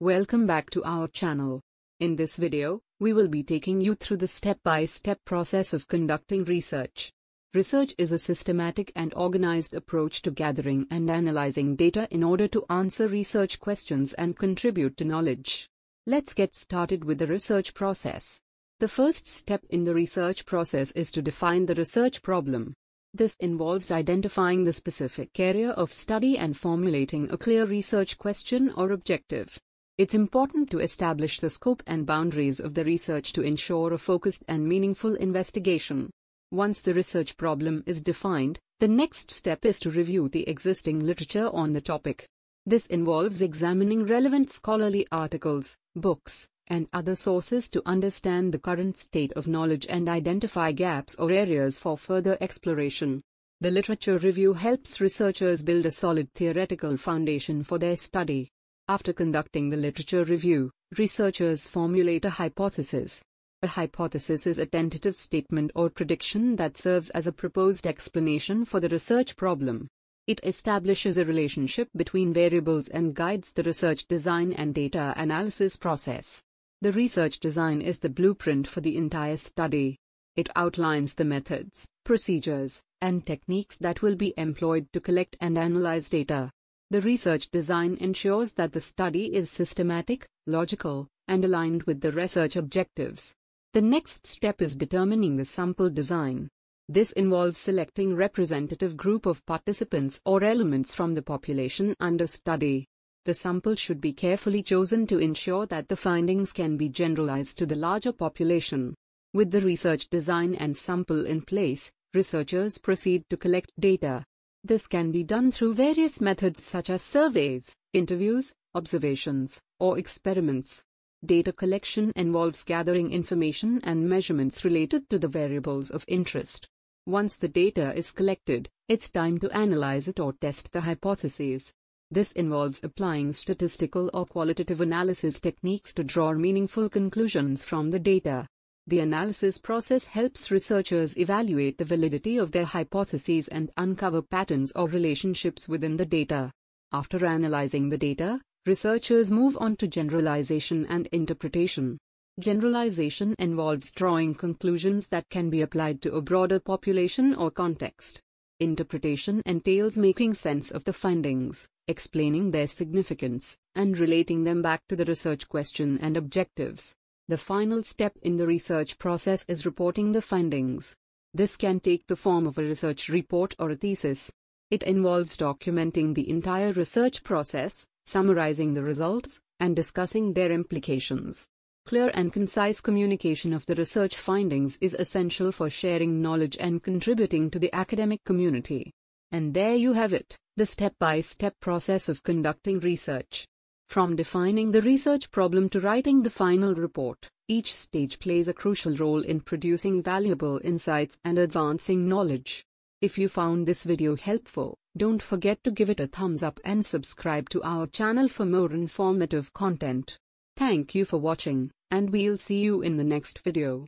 Welcome back to our channel. In this video, we will be taking you through the step-by-step process of conducting research. Research is a systematic and organized approach to gathering and analyzing data in order to answer research questions and contribute to knowledge. Let's get started with the research process. The first step in the research process is to define the research problem. This involves identifying the specific area of study and formulating a clear research question or objective. It's important to establish the scope and boundaries of the research to ensure a focused and meaningful investigation. Once the research problem is defined, the next step is to review the existing literature on the topic. This involves examining relevant scholarly articles, books, and other sources to understand the current state of knowledge and identify gaps or areas for further exploration. The literature review helps researchers build a solid theoretical foundation for their study. After conducting the literature review, researchers formulate a hypothesis. A hypothesis is a tentative statement or prediction that serves as a proposed explanation for the research problem. It establishes a relationship between variables and guides the research design and data analysis process. The research design is the blueprint for the entire study. It outlines the methods, procedures, and techniques that will be employed to collect and analyze data. The research design ensures that the study is systematic, logical, and aligned with the research objectives. The next step is determining the sample design. This involves selecting a representative group of participants or elements from the population under study. The sample should be carefully chosen to ensure that the findings can be generalized to the larger population. With the research design and sample in place, researchers proceed to collect data. This can be done through various methods such as surveys, interviews, observations, or experiments. Data collection involves gathering information and measurements related to the variables of interest. Once the data is collected, it's time to analyze it or test the hypotheses. This involves applying statistical or qualitative analysis techniques to draw meaningful conclusions from the data. The analysis process helps researchers evaluate the validity of their hypotheses and uncover patterns or relationships within the data. After analyzing the data, researchers move on to generalization and interpretation. Generalization involves drawing conclusions that can be applied to a broader population or context. Interpretation entails making sense of the findings, explaining their significance, and relating them back to the research question and objectives. The final step in the research process is reporting the findings. This can take the form of a research report or a thesis. It involves documenting the entire research process, summarizing the results, and discussing their implications. Clear and concise communication of the research findings is essential for sharing knowledge and contributing to the academic community. And there you have it, the step-by-step process of conducting research. From defining the research problem to writing the final report, each stage plays a crucial role in producing valuable insights and advancing knowledge. If you found this video helpful, don't forget to give it a thumbs up and subscribe to our channel for more informative content. Thank you for watching, and we'll see you in the next video.